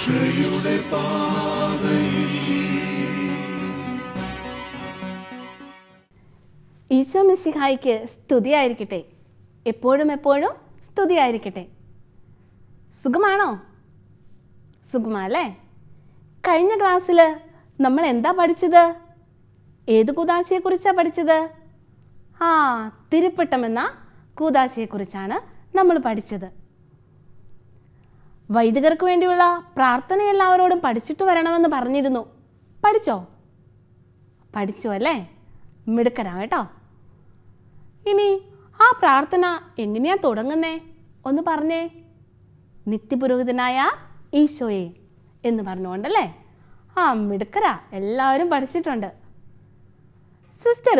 രക്ഷയുടെ പാതയിൽ. ഈശോ മിശിഹായ്ക്ക് സ്തുതിയായിരിക്കട്ടെ. എപ്പോഴും എപ്പോഴും സ്തുതിയായിരിക്കട്ടെ. സുഖമാണോ? സുഖമല്ലേ? കഴിഞ്ഞ ക്ലാസ്സിൽ നമ്മൾ എന്താ പഠിച്ചത്? ഏത് കൂദാശയെക്കുറിച്ചാണ് പഠിച്ചത്? തിരുപ്പട്ടം എന്ന കൂദാശയെക്കുറിച്ചാണ് നമ്മൾ പഠിച്ചത്. വൈദികർക്ക് വേണ്ടിയുള്ള പ്രാർത്ഥന എല്ലാവരോടും പഠിച്ചിട്ട് വരണമെന്ന് പറഞ്ഞിരുന്നു. പഠിച്ചോ? പഠിച്ചു അല്ലേ? മിടുക്കരാ കേട്ടോ. ഇനി ആ പ്രാർത്ഥന എങ്ങനെയാ തുടങ്ങുന്നേ? ഒന്ന് പറഞ്ഞേ. നിത്യപുരോഹിതനായ ഈശോയെ എന്ന് പറഞ്ഞുകൊണ്ടല്ലേ? മിടുക്കരാ, എല്ലാവരും പഠിച്ചിട്ടുണ്ട്. സിസ്റ്റർ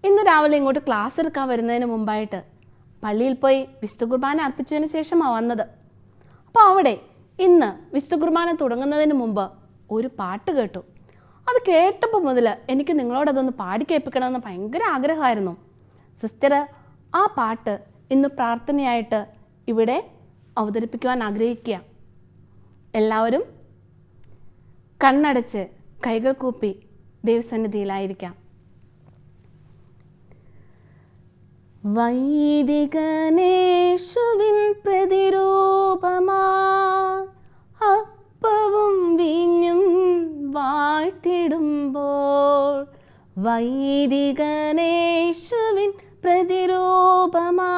ഇന്ന് രാവിലെ ഇങ്ങോട്ട് ക്ലാസ് എടുക്കാൻ വരുന്നതിന് മുമ്പായിട്ട് പള്ളിയിൽ പോയി വിശുദ്ധ കുർബാന അർപ്പിച്ചതിന് ശേഷമാണ് വന്നത്. അപ്പോൾ അവിടെ ഇന്ന് വിശുദ്ധ കുർബാന തുടങ്ങുന്നതിന് മുമ്പ് ഒരു പാട്ട് കേട്ടു. അത് കേട്ടപ്പോൾ മുതൽ എനിക്ക് നിങ്ങളോടതൊന്ന് പാടിക്കേൽപ്പിക്കണമെന്ന് ഭയങ്കര ആഗ്രഹമായിരുന്നു. സിസ്റ്റർ ആ പാട്ട് ഇന്ന് പ്രാർത്ഥനയായിട്ട് ഇവിടെ അവതരിപ്പിക്കുവാൻ ആഗ്രഹിക്കുക. എല്ലാവരും കണ്ണടച്ച് കൈകൾ കൂപ്പി ദൈവസന്നിധിയിലായിരിക്കാം. വൈദികനേശുവിൻ പ്രതിരൂപമാ അപ്പവും വീഞ്ഞും വാഴ്ത്തിടുമ്പോൾ, വൈദികനേശുവിൻ പ്രതിരൂപമാ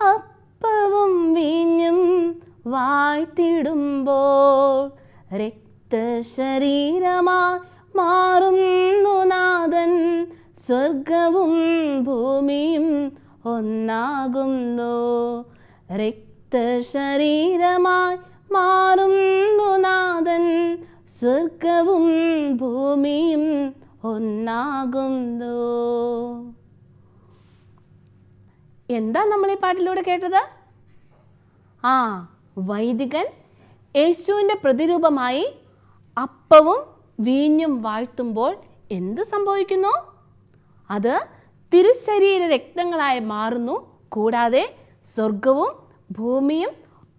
അപ്പവും വീഞ്ഞും വാഴ്ത്തിടുമ്പോൾ, രക്തശരീരമായി മാറുന്നു നാഥൻ, സ്വർഗവും ഭൂമിയും ഒന്നാകുന്നു. രക്തശരീരമായി മാറുന്നു നാഥൻ, സ്വർഗവും ഭൂമിയും ഒന്നാകുന്നു. എന്താ നമ്മൾ ഈ പാട്ടിലൂടെ കേട്ടത്? വൈദികൻ യേശുവിൻ്റെ പ്രതിരൂപമായി അപ്പവും വീഞ്ഞും വാഴ്ത്തുമ്പോൾ എന്ത് സംഭവിക്കുന്നു? അത് തിരുശരീര രക്തങ്ങളായി മാറുന്നു. കൂടാതെ സ്വർഗവും ഭൂമിയും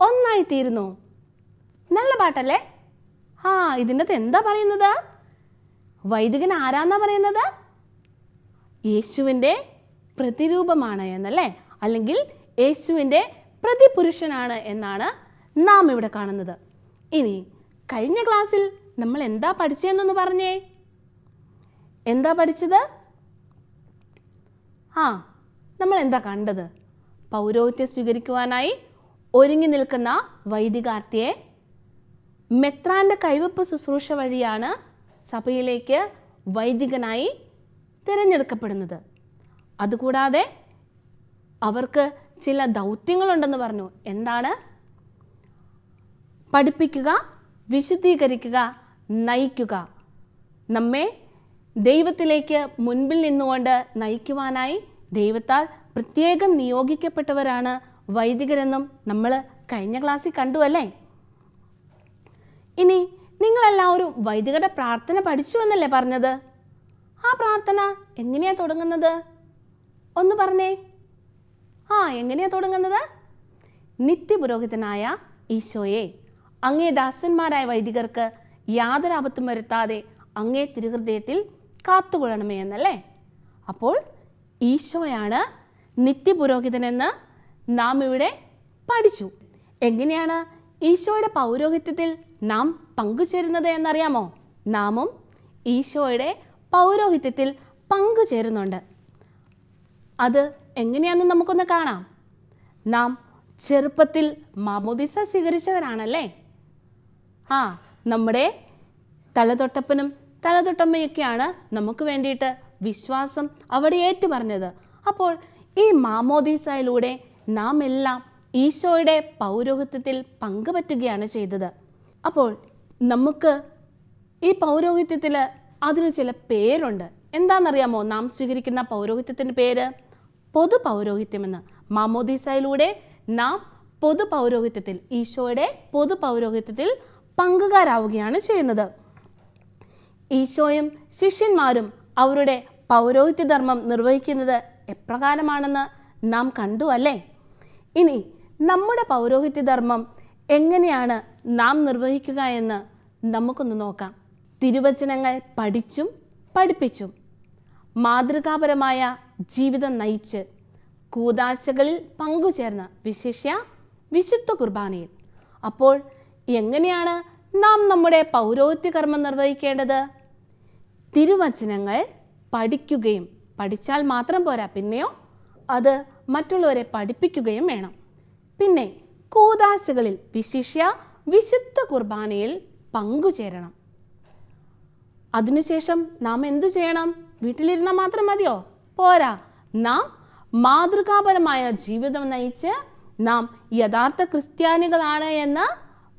ഒന്നായിത്തീരുന്നു. നല്ല പാട്ടല്ലേ? ഇതിൻ്റെ അകത്ത് എന്താ പറയുന്നത്? വൈദികൻ ആരാന്നാ പറയുന്നത്? യേശുവിൻ്റെ പ്രതിരൂപമാണ് എന്നല്ലേ? അല്ലെങ്കിൽ യേശുവിൻ്റെ പ്രതിപുരുഷനാണ് എന്നാണ് നാം ഇവിടെ കാണുന്നത്. ഇനി കഴിഞ്ഞ ക്ലാസ്സിൽ നമ്മൾ എന്താ പഠിച്ചതെന്നൊന്ന് പറഞ്ഞേ. എന്താ പഠിച്ചത്? നമ്മൾ എന്താ കണ്ടത്? പൗരോഹിത്യം സ്വീകരിക്കുവാനായി ഒരുങ്ങി നിൽക്കുന്ന വൈദികാർത്തിയെ മെത്രാൻ്റെ കൈവപ്പ് ശുശ്രൂഷ വഴിയാണ് സഭയിലേക്ക് വൈദികനായി തിരഞ്ഞെടുക്കപ്പെടുന്നത്. അതുകൂടാതെ അവർക്ക് ചില ദൗത്യങ്ങളുണ്ടെന്ന് പറഞ്ഞു. എന്താണ്? പഠിപ്പിക്കുക, വിശുദ്ധീകരിക്കുക, നയിക്കുക. നമ്മെ ദൈവത്തിലേക്ക് മുൻപിൽ നിന്നുകൊണ്ട് നയിക്കുവാനായി ദൈവത്താൽ പ്രത്യേകം നിയോഗിക്കപ്പെട്ടവരാണ് വൈദികരെന്നും നമ്മൾ കഴിഞ്ഞ ക്ലാസ്സിൽ കണ്ടു അല്ലേ? ഇനി നിങ്ങളെല്ലാവരും വൈദികരുടെ പ്രാർത്ഥന പഠിച്ചു എന്നല്ലേ പറഞ്ഞത്? ആ പ്രാർത്ഥന എങ്ങനെയാ തുടങ്ങുന്നത്? ഒന്ന് പറഞ്ഞേ. എങ്ങനെയാ തുടങ്ങുന്നത്? നിത്യപുരോഹിതനായ ഈശോയെ, അങ്ങേ ദാസന്മാരായ വൈദികർക്ക് യാതൊരു ആപത്തും വരുത്താതെ അങ്ങേ തിരുഹൃദയത്തിൽ കാത്തുകൊള്ളണമേ എന്നല്ലേ? അപ്പോൾ ഈശോയാണ് നിത്യപുരോഹിതനെന്ന് നാം ഇവിടെ പഠിച്ചു. എങ്ങനെയാണ് ഈശോയുടെ പൗരോഹിത്യത്തിൽ നാം പങ്കുചേരുന്നത് എന്നറിയാമോ? നാമും ഈശോയുടെ പൗരോഹിത്യത്തിൽ പങ്കുചേരുന്നുണ്ട്. അത് എങ്ങനെയാണെന്ന് നമുക്കൊന്ന് കാണാം. നാം ചെറുപ്പത്തിൽ മാമോദിസ സ്വീകരിച്ചവരാണല്ലേ? നമ്മുടെ തലതൊട്ടപ്പനും തലതൊട്ടമ്മയൊക്കെയാണ് നമുക്ക് വേണ്ടിയിട്ട് വിശ്വാസം അവിടെ ഏറ്റുപറഞ്ഞത്. അപ്പോൾ ഈ മാമോദീസയിലൂടെ നാം എല്ലാം ഈശോയുടെ പൗരോഹിത്യത്തിൽ പങ്കുപറ്റുകയാണ് ചെയ്തത്. അപ്പോൾ നമുക്ക് ഈ പൗരോഹിത്യത്തിൽ അതിന് ചില പേരുണ്ട്. എന്താണെന്നറിയാമോ? നാം സ്വീകരിക്കുന്ന പൗരോഹിത്യത്തിൻ്റെ പേര് പൊതു പൗരോഹിത്യമെന്ന്. മാമോദീസയിലൂടെ നാം പൊതു പൗരോഹിത്യത്തിൽ, ഈശോയുടെ പൊതു പൗരോഹിത്യത്തിൽ പങ്കുകാരാവുകയാണ് ചെയ്യുന്നത്. ഈശോയും ശിഷ്യന്മാരും അവരുടെ പൗരോഹിത്യ ധർമ്മം നിർവഹിക്കുന്നത് എപ്രകാരമാണെന്ന് നാം കണ്ടു അല്ലേ? ഇനി നമ്മുടെ പൗരോഹിത്യ ധർമ്മം എങ്ങനെയാണ് നാം നിർവഹിക്കുക എന്ന് നമുക്കൊന്ന് നോക്കാം. തിരുവചനങ്ങൾ പഠിച്ചും പഠിപ്പിച്ചും മാതൃകാപരമായ ജീവിതം നയിച്ച് കൂദാശകളിൽ പങ്കുചേർന്ന വിശിഷ്യ വിശുദ്ധ കുർബാനയിൽ. അപ്പോൾ എങ്ങനെയാണ് നാം നമ്മുടെ പൗരോഹിത്യ കർമ്മം നിർവഹിക്കേണ്ടത്? തിരുവചനങ്ങൾ പഠിക്കുകയും, പഠിച്ചാൽ മാത്രം പോരാ, പിന്നെയോ അത് മറ്റുള്ളവരെ പഠിപ്പിക്കുകയും വേണം. പിന്നെ കൂദാശകളിൽ വിശിഷ്യ വിശുദ്ധ കുർബാനയിൽ പങ്കുചേരണം. അതിനുശേഷം നാം എന്തു ചെയ്യണം? വീട്ടിലിരുന്നാൽ മാത്രം മതിയോ? പോരാ. നാം മാതൃകാപരമായ ജീവിതം നയിച്ച് നാം യഥാർത്ഥ ക്രിസ്ത്യാനികളാണ് എന്ന്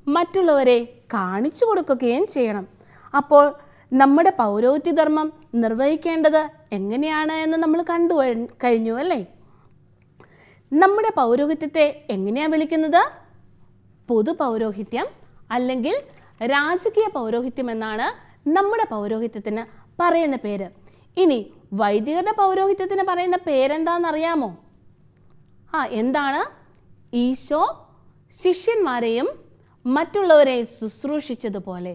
മറ്റുള്ളവരെ കാണിച്ചു കൊടുക്കുകയും ചെയ്യണം. അപ്പോൾ നമ്മുടെ പൗരോഹിത്യ ധർമ്മം നിർവഹിക്കേണ്ടത് എങ്ങനെയാണ് എന്ന് നമ്മൾ കണ്ടു കഴിഞ്ഞു അല്ലേ? നമ്മുടെ പൗരോഹിത്യത്തെ എങ്ങനെയാണ് വിളിക്കുന്നത്? പൊതു പൗരോഹിത്യം അല്ലെങ്കിൽ രാജകീയ പൗരോഹിത്യം എന്നാണ് നമ്മുടെ പൗരോഹിത്യത്തിന് പറയുന്ന പേര്. ഇനി വൈദികരുടെ പൗരോഹിത്യത്തിന് പറയുന്ന പേരെന്താണെന്നറിയാമോ? എന്താണ്? ഈശോ ശിഷ്യന്മാരെയും മറ്റുള്ളവരെയും ശുശ്രൂഷിച്ചതുപോലെ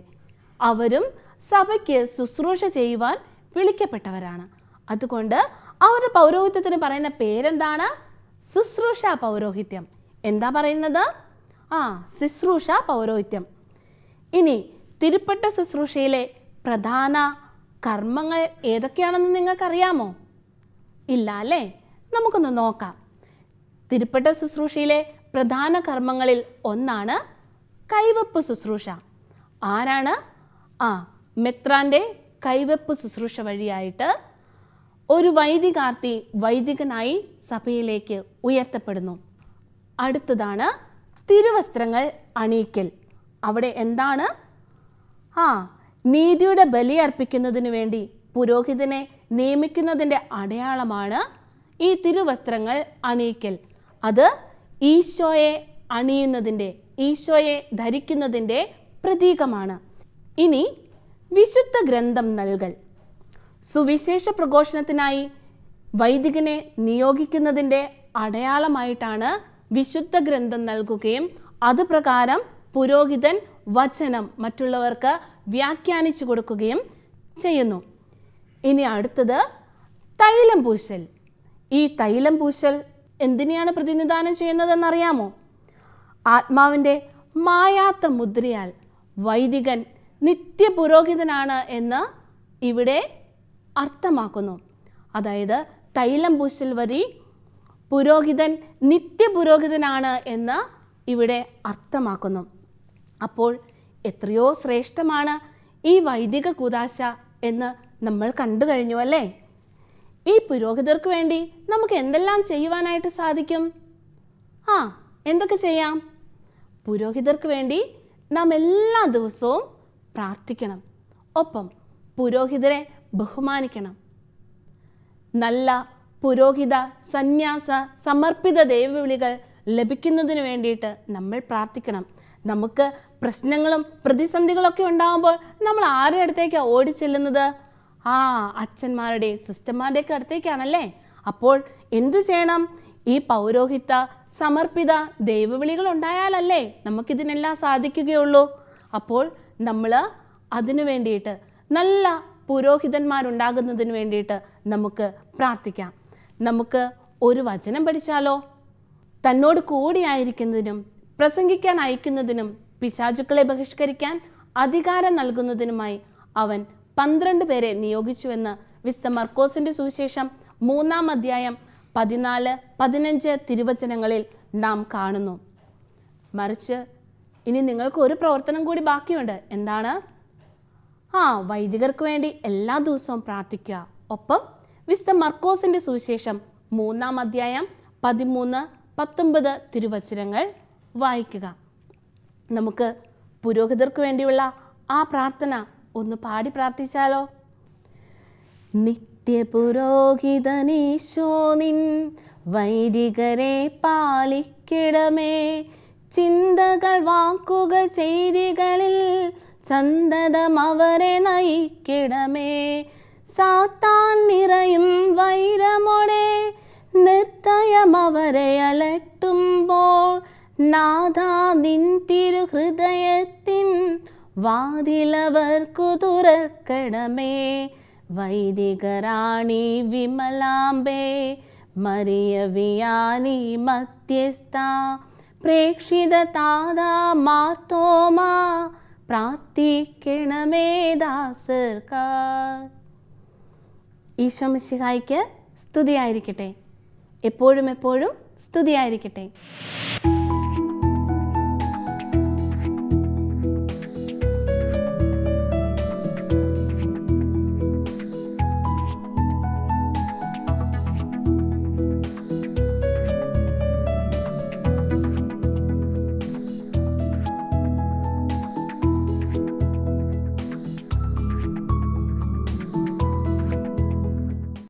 അവരും സഭയ്ക്ക് ശുശ്രൂഷ ചെയ്യുവാൻ വിളിക്കപ്പെട്ടവരാണ്. അതുകൊണ്ട് അവരുടെ പൗരോഹിത്യത്തിന് പറയുന്ന പേരെന്താണ്? ശുശ്രൂഷ പൗരോഹിത്യം. എന്താ പറയുന്നത്? ശുശ്രൂഷ പൗരോഹിത്യം. ഇനി തിരുപ്പട്ട ശുശ്രൂഷയിലെ പ്രധാന കർമ്മങ്ങൾ ഏതൊക്കെയാണെന്ന് നിങ്ങൾക്കറിയാമോ? ഇല്ല അല്ലേ? നമുക്കൊന്ന് നോക്കാം. തിരുപ്പട്ട ശുശ്രൂഷയിലെ പ്രധാന കർമ്മങ്ങളിൽ ഒന്നാണ് കൈവെപ്പ് ശുശ്രൂഷ. ആരാണ്? മെത്രാൻ്റെ കൈവെപ്പ് ശുശ്രൂഷ വഴിയായിട്ട് ഒരു വൈദികാർത്ഥി വൈദികനായി സഭയിലേക്ക് ഉയർത്തപ്പെടുന്നു. അടുത്തതാണ് തിരുവസ്ത്രങ്ങൾ അണിയിക്കൽ. അവിടെ എന്താണ്? നീതിയുടെ ബലി അർപ്പിക്കുന്നതിന് വേണ്ടി പുരോഹിതനെ നിയമിക്കുന്നതിൻ്റെ അടയാളമാണ് ഈ തിരുവസ്ത്രങ്ങൾ അണിയിക്കൽ. അത് ഈശോയെ അണിയുന്നതിൻ്റെ, ഈശോയെ ധരിക്കുന്നതിൻ്റെ പ്രതീകമാണ്. ഇനി വിശുദ്ധ ഗ്രന്ഥം നൽകൽ. സുവിശേഷ പ്രഘോഷണത്തിനായി വൈദികനെ നിയോഗിക്കുന്നതിൻ്റെ അടയാളമായിട്ടാണ് വിശുദ്ധ ഗ്രന്ഥം നൽകുകയും അതുപ്രകാരം പുരോഹിതൻ വചനം മറ്റുള്ളവർക്ക് വ്യാഖ്യാനിച്ചു കൊടുക്കുകയും ചെയ്യുന്നു. ഇനി അടുത്തത് തൈലം പൂശൽ. ഈ തൈലം പൂശൽ എന്തിനെയാണ് പ്രതിനിധാനം ചെയ്യുന്നതെന്നറിയാമോ? ആത്മാവിൻ്റെ മായാത്ത മുദ്രയാൽ വൈദികൻ നിത്യപുരോഹിതനാണ് എന്ന് ഇവിടെ അർത്ഥമാക്കുന്നു. അതായത് തൈലം പൂശൽ വഴി പുരോഹിതൻ നിത്യപുരോഹിതനാണ് എന്ന് ഇവിടെ അർത്ഥമാക്കുന്നു. അപ്പോൾ എത്രയോ ശ്രേഷ്ഠമാണ് ഈ വൈദിക കൂദാശ എന്ന് നമ്മൾ കണ്ടു കഴിഞ്ഞു അല്ലേ? ഈ പുരോഹിതർക്ക് വേണ്ടി നമുക്ക് എന്തെല്ലാം ചെയ്യുവാനായിട്ട് സാധിക്കും? എന്തൊക്കെ ചെയ്യാം? പുരോഹിതർക്ക് വേണ്ടി നാം എല്ലാ ദിവസവും പ്രാർത്ഥിക്കണം. ഒപ്പം പുരോഹിതരെ ബഹുമാനിക്കണം. നല്ല പുരോഹിത സന്യാസ സമർപ്പിത ദൈവവിളികൾ ലഭിക്കുന്നതിന് വേണ്ടിയിട്ട് നമ്മൾ പ്രാർത്ഥിക്കണം. നമുക്ക് പ്രശ്നങ്ങളും പ്രതിസന്ധികളൊക്കെ ഉണ്ടാകുമ്പോൾ നമ്മൾ ആരുടെ അടുത്തേക്കാണ് ഓടിച്ചെല്ലുന്നത്? അച്ഛന്മാരുടെ സിസ്റ്റർമാരുടെയൊക്കെ അടുത്തേക്കാണല്ലേ. അപ്പോൾ എന്തു ചെയ്യണം? ഈ പൗരോഹിത്യ സമർപ്പിത ദൈവവിളികൾ ഉണ്ടായാലല്ലേ നമുക്കിതിനെല്ലാം സാധിക്കുകയുള്ളൂ. അപ്പോൾ നമ്മൾ അതിനു വേണ്ടിയിട്ട്, നല്ല പുരോഹിതന്മാരുണ്ടാകുന്നതിന് വേണ്ടിയിട്ട് നമുക്ക് പ്രാർത്ഥിക്കാം. നമുക്ക് ഒരു വചനം പഠിച്ചാലോ? തന്നോട് കൂടിയായിരിക്കുന്നതിനും പ്രസംഗിക്കാൻ അയക്കുന്നതിനും പിശാചുക്കളെ ബഹിഷ്കരിക്കാൻ അധികാരം നൽകുന്നതിനുമായി അവൻ 12 പേരെ നിയോഗിച്ചുവെന്ന് വിശുദ്ധ മർക്കോസിന്റെ സുവിശേഷം 3-ാം അധ്യായം 14-15 തിരുവചനങ്ങളിൽ നാം കാണുന്നു. മറിച്ച് ഇനി നിങ്ങൾക്ക് ഒരു പ്രവർത്തനം കൂടി ബാക്കിയുണ്ട്. എന്താണ്? വൈദികർക്ക് വേണ്ടി എല്ലാ ദിവസവും പ്രാർത്ഥിക്കുക. ഒപ്പം വിശുദ്ധ മർക്കോസിന്റെ സുവിശേഷം 3-ാം അധ്യായം 13-19 തിരുവചനങ്ങൾ വായിക്കുക. നമുക്ക് പുരോഹിതർക്ക് വേണ്ടിയുള്ള ആ പ്രാർത്ഥന ഒന്ന് പാടി പ്രാർത്ഥിച്ചാലോ? നിത്യപുരോഹിതനീശോ നിൻ വൈദികരെ പാലിക്കിടമേ, ചിന്തകൾ വാക്കുകൾ ചെയ്തികളിൽ സന്തതം അവരെ നയിക്കിടമേ. സാത്താൻ നിറയും വൈരമോടെ നിർത്തയം അവരെ അലട്ടുമ്പോൾ നാഥാ നിൻ തിരുഹൃദയത്തിൻ വാതിലവർക്കു തുറക്കണമേ. വൈദികറാണി വിമലാംബേ, മറിയ വിയാനി മധ്യസ്ഥ, പ്രേക്ഷിത താതാ മാർത്തോമാ, പ്രാർത്ഥിക്കണമേ ദാസർക്കാർ. ഈശോ മിശിഹായ്ക്ക് സ്തുതിയായിരിക്കട്ടെ. എപ്പോഴും എപ്പോഴും സ്തുതിയായിരിക്കട്ടെ.